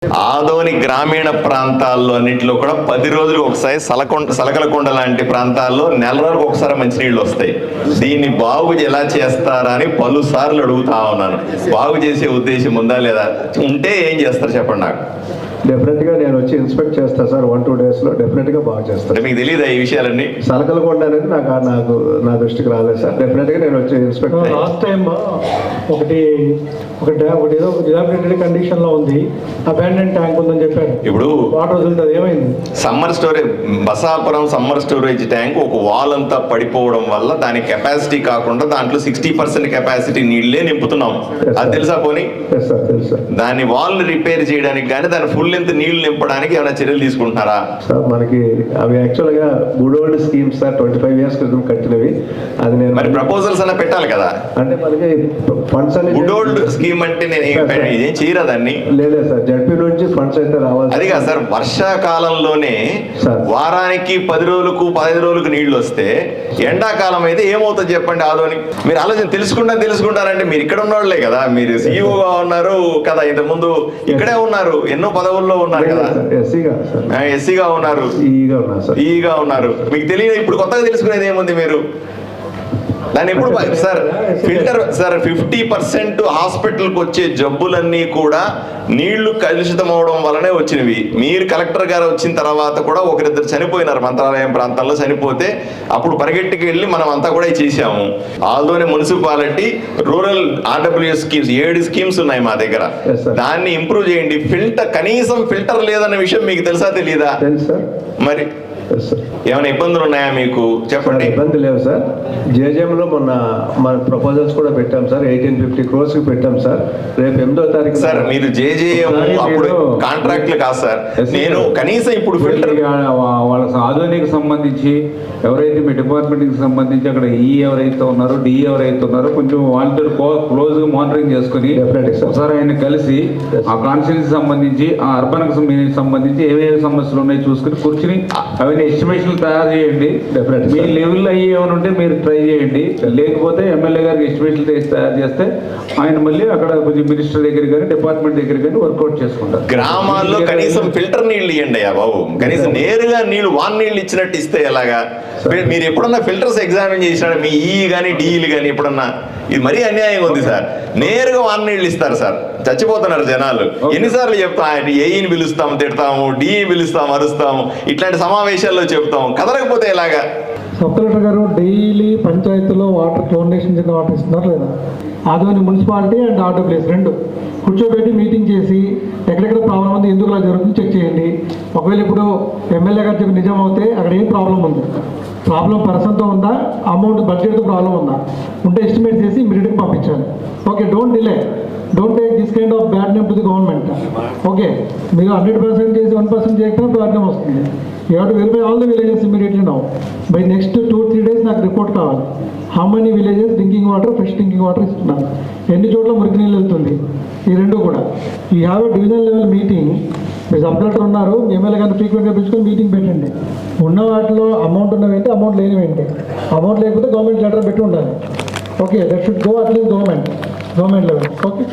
ఆదోని గ్రామీణ ప్రాంతాల్లో అన్నింటిలో కూడా 10 రోజులు ఒకసారి సలకలకొండ లాంటి ప్రాంతాల్లో నెల రోజులకు ఒకసారి మంచినీళ్ళు వస్తాయి. దీన్ని బాగు ఎలా చేస్తారా అని పలుసార్లు అడుగుతా ఉన్నాను. బాగు చేసే ఉద్దేశం ఉందా లేదా, ఉంటే ఏం చేస్తారు చెప్పండి నాకు. డెఫినెట్గా నేను వచ్చి ఇన్స్పెక్ట్ చేస్తాను సార్. 1-2 డేస్లో డెఫినెట్గా బాగా చేస్తాను. మీకు తెలియదా ఈ విషయాలన్నీ? సలకలకొండ అనేది నా దృష్టికి రాలేదు సార్. డెఫినెట్గా నేను వచ్చి ఇన్స్పెక్ట్. లాస్ట్ టైం ఒకటి ఏదో డిలాబిలిటెడ్ కండిషన్ లో ఉంది, అబాండెడ్ ట్యాంక్ ఉందని చెప్పారు. ఇప్పుడు వాటర్ వదులుతుంది, ఏమైంది? Summer storage, Basapuram summer storage tank ఒక వాల్ అంతా పడిపోవడం వల్ల దాని కెపాసిటీ కాకుండా దాంట్లో 60% కెపాసిటీ నీళ్లే నింపుతున్నాం. అది తెలుసా పోనీ? దాని వాల్ రిపేర్ చేయడానికి కానీ దాని ఫుల్ లెంత్ నీళ్లు నింపడానికి ఏమైనా చర్యలు తీసుకుంటున్నారా సార్? మనకి అవి యాక్చువల్గా good old schemes sir, 25 years క్రితం కట్టినవి. అది నేను మరి ప్రపోజల్స్ అన్న పెట్టాలి కదా. అంటే మనకి ఫండ్స్ అనేది గుడ్ ఓల్డ్ స్కీమ్ అంటే నేను ఏం చేయరా దాన్ని? లేదు సార్, జడ్పీ నుంచి ఫండ్స్ అయితే రావాలి. అది కాదు సార్, వర్షాకాలంలోనే వారానికి 10 రోజులకు 15 రోజులకు నీళ్లు వస్తే ఎండాకాలం అయితే ఏమవుతుంది చెప్పండి? ఆదోని మీరు ఆలోచన తెలుసుకుంటారంటే మీరు ఇక్కడ ఉన్నవాళ్లే కదా, మీరు సీఈఓగా ఉన్నారు కదా, ఇంతకుముందు ఇక్కడే ఉన్నారు, ఎన్నో పదవుల్లో ఉన్నారు కదా, ఎస్సీగా ఉన్నారు, ఈగా ఉన్నారు. మీకు తెలియదు, ఇప్పుడు కొత్తగా తెలుసుకునేది ఏముంది మీరు? దాన్ని ఎప్పుడు సార్ ఫిల్టర్ సార్ 50% హాస్పిటల్కి వచ్చే జబ్బులన్నీ కూడా నీళ్లు కలుషితం అవడం వల్లనే వచ్చినవి. మీరు కలెక్టర్ గారు వచ్చిన తర్వాత కూడా ఒకరిద్దరు చనిపోయినారు మంత్రాలయం ప్రాంతాల్లో. చనిపోతే అప్పుడు పరిగెట్టుకు వెళ్ళి మనం అంతా కూడా చేసాము. ఆల్దోనే municipality rural RWS schemes 7 schemes ఉన్నాయి మా దగ్గర. దాన్ని ఇంప్రూవ్ చేయండి. కనీసం ఫిల్టర్ లేదన్న విషయం మీకు తెలుసా తెలీదా? మరి ఏమైనా ఇబ్బందులు ఉన్నాయా మీకు చెప్పండి? ఇబ్బంది లేవు సార్. జేజేఎంలో మన ప్రపోజల్స్ కూడా పెట్టాం సార్. 1850 crores పెట్టాం సార్. రేపు 8వ తారీఖు సార్ మీరు జేజేఎం అప్పుడు కాంట్రాక్ట్లు కాదు సార్, నేను కనీసం ఇప్పుడు ఫిల్టర్ వాళ్ళ ఆధునిక సంబంధించి ఎవరైతే మీ డిపార్ట్మెంట్కి సంబంధించి అక్కడ ఎవరైతే ఉన్నారో డిఈ ఎవరైతే ఉన్నారో కొంచెం వాళ్ళతో క్లోజ్గా మానిటరింగ్ చేసుకుని ఒకసారి ఆయన కలిసి ఆ కాన్స్టిట్యూన్సీ సంబంధించి ఆ అర్బన్కి సంబంధించి ఏమేమి సమస్యలు ఉన్నాయో చూసుకుని కూర్చుని అవన్నీ ఎస్టిమేషన్లు తయారు చేయండి. మీ లెవెల్ అయ్యి ఏమైనా ఉంటే మీరు ట్రై చేయండి. లేకపోతే ఎమ్మెల్యే గారికి ఎస్టిమేషన్లు తయారు చేస్తే ఆయన మళ్ళీ అక్కడ కొంచెం మినిస్టర్ దగ్గర కానీ డిపార్ట్మెంట్ దగ్గర కానీ వర్కౌట్ చేసుకుంటారు. గ్రామాల్లో కనీసం ఫిల్టర్ నీళ్ళు ఇవ్వండి అయ్యా బాబు. కనీసం నేరుగా నీళ్ళు వాన్ నీళ్ళు ఇచ్చినట్టు ఇస్తే ఎలాగా? మీరు ఎప్పుడన్నా ఫిల్టర్స్ ఎగ్జామిన్ చేసినాడు మీ ఈ కానీ డిఈలు కానీ ఎప్పుడన్నా? ఇది మరీ అన్యాయంగా ఉంది సార్. నేరుగా వాన్ నీళ్ళు ఇస్తారు సార్, చచ్చిపోతున్నారు జనాలు. ఎన్నిసార్లు చెప్తాం, ఏఈని పిలుస్తాము తిడతాము, డిఈ పిలుస్తాము అరుస్తాము, ఇట్లాంటి సమావేశాల్లో చెప్తాము, కదలకపోతే ఎలాగా? సబ్ కలెక్టర్ గారు డైలీ పంచాయతీలో వాటర్ డొనేషన్ కింద వాటర్ ఇస్తున్నారు లేదా? ఆదోని మున్సిపాలిటీ అండ్ ఆర్డబ్ల్యూఎస్ 2 కూర్చోబెట్టి మీటింగ్ చేసి ఎక్కడెక్కడ ప్రాబ్లం ఉంది, ఎందుకు అలా జరుగుతుంది చెక్ చేయండి. ఒకవేళ ఇప్పుడు ఎమ్మెల్యే గారు చెప్పి నిజం అవుతే అక్కడ ఏం ప్రాబ్లం ఉంది, ప్రాబ్లం పర్సన్తో ఉందా, అమౌంట్ బడ్జెట్తో ప్రాబ్లం ఉందా, ఉంటే ఎస్టిమేట్ చేసి ఇమీడియట్గా పంపించాలి. Okay, don't delay, don't take this kind of bad name to the government. Okay, మీరు 100% చేసి 1% చేయకపోతే ప్రాబ్లం వస్తుంది. You have to verify all the villages immediately now. By next 2-3 days నాకు రిపోర్ట్ కావాలి. How many villages drinking water, fresh drinking water ఇస్తున్నారు, ఎన్ని చోట్ల మురికి నీళ్ళు వెళ్తుంది, ఈ 2 కూడా. You have a division level meeting. మీరు సబ్ కలెక్టర్ ఉన్నారు, ఎమ్మెల్యే గారిని ఫ్రీక్వెంట్గా పిలుచుకొని మీటింగ్ పెట్టండి. ఉన్న వాటిలో అమౌంట్ ఉన్నవేంటి, అమౌంట్ లేనివేంటి, అమౌంట్ లేకపోతే గవర్నమెంట్ లెటర్ పెట్టి ఉండాలి. Okay, that should go at least government level. Okay.